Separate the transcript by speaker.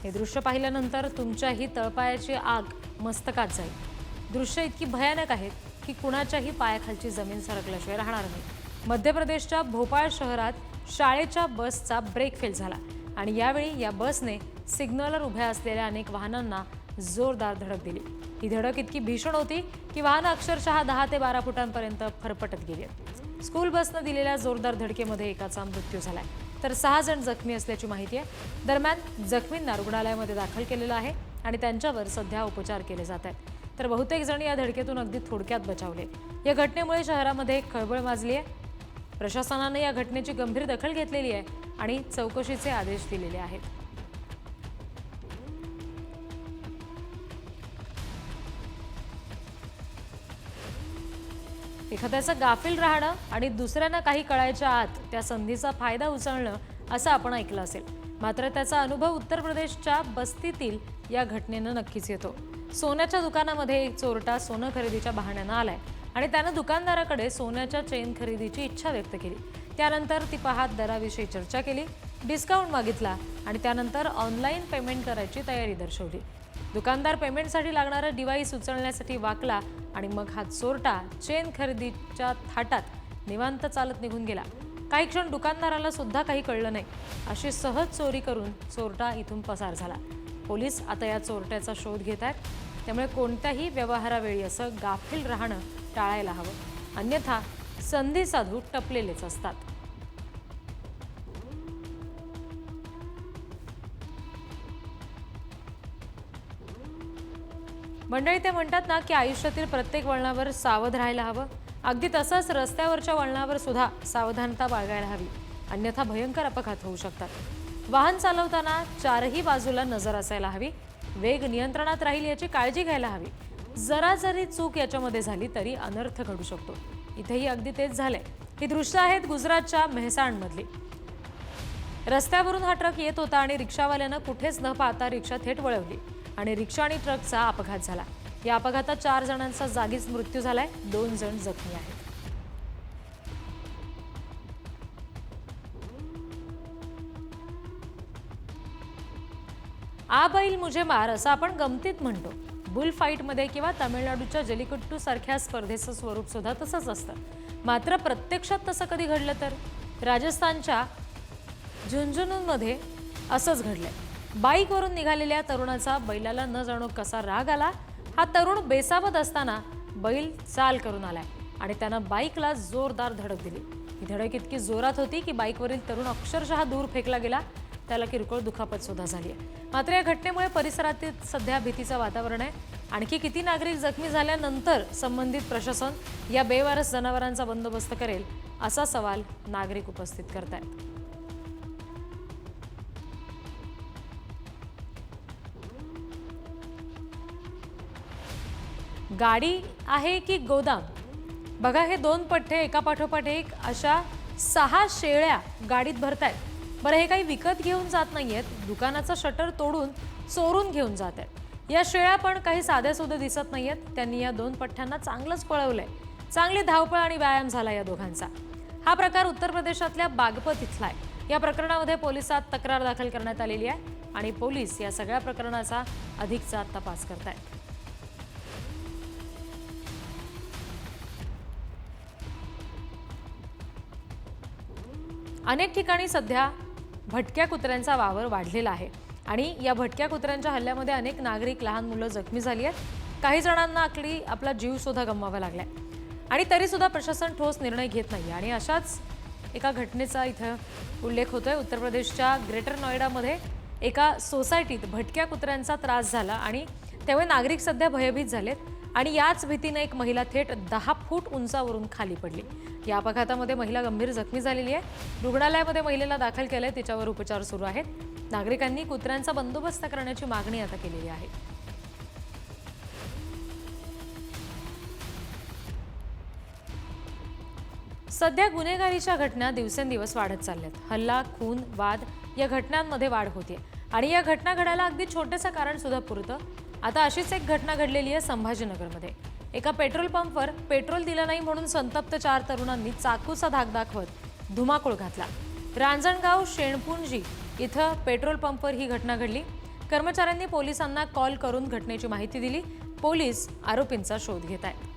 Speaker 1: हे दृश्य पाहिल्यानंतर तुमच्याही तळपायाची आग मस्तकात जाईल। दृश्य इतकी भयानक आहेत की कुणाच्याही पायाखालची जमीन सरकल्याशिवाय राहणार नाही। मध्य प्रदेशच्या भोपाळ शहरात शाळेच्या बसचा ब्रेक फेल झाला आणि यावेळी या बसने सिग्नलवर उभ्या असलेल्या अनेक वाहनांना जोरदार धडक दिली। ही धडक इतकी भीषण होती की वाहनं अक्षरशः 10 ते 12 फुटांपर्यंत फरफटत गेली। स्कूल बसने दिलेल्या जोरदार धडकेमध्ये एकाचा मृत्यू झालाय तर 6 जण जखमी असल्याची माहिती आहे। दरम्यान जखमींना रुग्णालयामध्ये दाखल केलेलं आहे आणि त्यांच्यावर सध्या उपचार केले जात आहेत। तर बहुतेक जण या धडकेतून अगदी थोडक्यात बचावले। या घटनेमुळे शहरामध्ये खळबळ माजली आहे। प्रशासनाने या घटनेची गंभीर दखल घेतलेली आहे आणि चौकशीचे आदेश दिलेले आहेत। एखाद्याचं गाफील राहणं आणि दुसऱ्यांना काही कळायच्या आत त्या संधीचा फायदा उचलणं असं आपण ऐकलं असेल। मात्र त्याचा अनुभव उत्तर प्रदेशच्या बस्तीतील या घटनेनं नक्कीच येतो। सोन्याच्या दुकानामध्ये एक चोरटा सोनं खरेदीच्या बहाण्यानं आलाय आणि त्यानं दुकानदाराकडे सोन्याच्या चेन खरेदीची इच्छा व्यक्त केली। त्यानंतर ती पाहत दराविषयी चर्चा केली, डिस्काउंट मागितला आणि त्यानंतर ऑनलाईन पेमेंट करायची तयारी दर्शवली। दुकानदार पेमेंटसाठी लागणारा डिव्हाइस उचलण्यासाठी वाकला आणि मग हा चोरटा चेन खरेदीच्या थाटात निवांत चालत निघून गेला। काही क्षण दुकानदाराला सुद्धा काही कळलं नाही। अशी सहज चोरी करून चोरटा इथून पसार झाला। पोलीस आता या चोरट्याचा शोध घेत आहेत। त्यामुळे कोणत्याही व्यवहारावेळी असं गाफील राहणं टाळायला हवं, अन्यथा संधी साधू टपलेलेच असतात। मंडळी, ते म्हणतात ना की आयुष्यातील प्रत्येक वळणावर सावध राहायला हवं। अगदी तसंच रस्त्यावरच्या वळणावर सुद्धा सावधानता बाळगायला हवी, अन्यथा भयंकर अपघात होऊ शकतात। वाहन चालवताना चारही बाजूला नजर असायला हवी, वेग नियंत्रणात राहील याची काळजी घ्यायला हवी। जरा जरी चूक याच्यामध्ये झाली तरी अनर्थ घडू शकतो। इथेही अगदी तेच झालंय। ही दृश्य आहेत गुजरातच्या मेहसाणमधली। रस्त्यावरून हा ट्रक येत होता आणि रिक्षावाल्यानं कुठेच न पाहता रिक्षा थेट वळवली आणि रिक्षा आणि ट्रकचा अपघात झाला। या अपघातात 4 जणांचा जागीच मृत्यू झालाय, 2 जण जखमी आहेत। आ बैल मुझे मार असं आपण गमतीत म्हणतो। बुल फाईटमध्ये किंवा तामिळनाडूच्या जलीकट्टू सारख्या स्पर्धेचं स्वरूप सुद्धा तसंच असतं। मात्र प्रत्यक्षात तसं कधी घडलं तर राजस्थानच्या झुंझुनूमध्ये असंच घडलंय। बाईकवरून निघालेल्या तरुणाचा बैलाला न जाणो कसा राग आला। हा तरुण बेसावध असताना बैल चाल करून आलाय आणि त्यानं बाईकला जोरदार धडक दिली। ही धडक इतकी जोरात होती की बाईकवरील तरुण अक्षरशः दूर फेकला गेला। त्याला किरकोळ दुखापत सुद्धा झाली आहे। मात्र या घटनेमुळे परिसरात सध्या भीतीचं वातावरण आहे। आणखी किती नागरिक जखमी झाल्यानंतर संबंधित प्रशासन या बेवारस जनावरांचा बंदोबस्त करेल असा सवाल नागरिक उपस्थित करतायत। गाडी आहे की गोदाम? बघा, हे 2 पठ्ठे एकापाठोपाठ एक अशा 6 शेळ्या गाडीत भरतायत। बरं, हे काही विकत घेऊन जात नाहीयेत, दुकानाचं शटर तोडून चोरून घेऊन जात आहेत। या शेळ्या पण काही साध्यासुध्या दिसत नाहीयेत। त्यांनी या 2 पठ्ठ्यांना चांगलंच पळवलंय। चांगली धावपळ आणि व्यायाम झाला या दोघांचा। हा प्रकार उत्तर प्रदेशातल्या बागपत इथला आहे। या प्रकरणामध्ये पोलिसात तक्रार दाखल करण्यात आलेली आहे आणि पोलीस या सगळ्या प्रकरणाचा अधिकचा तपास करतायत। अनेक ठिकाणी सध्या भटक्या कुत्र्यांचा वावर वाढलेला आहे आणि या भटक्या कुत्र्यांच्या हल्ल्यामध्ये अनेक नागरिक, लहान मुलं जखमी झाली आहेत। काही जणांना आपला जीव सुद्धा गमवावा लागलाय आणि तरी सुद्धा प्रशासन ठोस निर्णय घेत नाही। आणि अशाच एका घटनेचा इथं उल्लेख होतोय। उत्तर प्रदेशच्या ग्रेटर नोएडामध्ये एका सोसायटीत भटक्या कुत्र्यांचा त्रास झाला आणि त्यामुळे नागरिक सध्या भयभीत झालेत आणि याच भीतीने एक महिला थेट 10 फूट उंचावरून खाली पडली। या अपघातामध्ये महिला गंभीर जखमी झालेली आहे। रुग्णालयामध्ये महिलेला दाखल केलंय, तिच्यावर उपचार सुरू आहेत। नागरिकांनी कुत्र्यांचा बंदोबस्त करण्याची मागणी आता केलेली आहे। सध्या गुन्हेगारीच्या घटना दिवसेंदिवस वाढत चालल्यात। हल्ला, खून, वाद या घटनांमध्ये वाढ होते आणि या घटना घडायला अगदी छोटेसं कारण सुद्धा पुरतं। आता अशीच एक घटना घडलेली आहे संभाजीनगरमध्ये। एका पेट्रोल पंपवर पेट्रोल दिलं नाही म्हणून संतप्त 4 तरुणांनी चाकूचा धाक दाखवत धुमाकूळ घातला। रांजणगाव शेणपुंजी इथं पेट्रोल पंपवर ही घटना घडली। कर्मचाऱ्यांनी पोलिसांना कॉल करून घटनेची माहिती दिली. पोलीस आरोपींचा शोध घेत आहेत.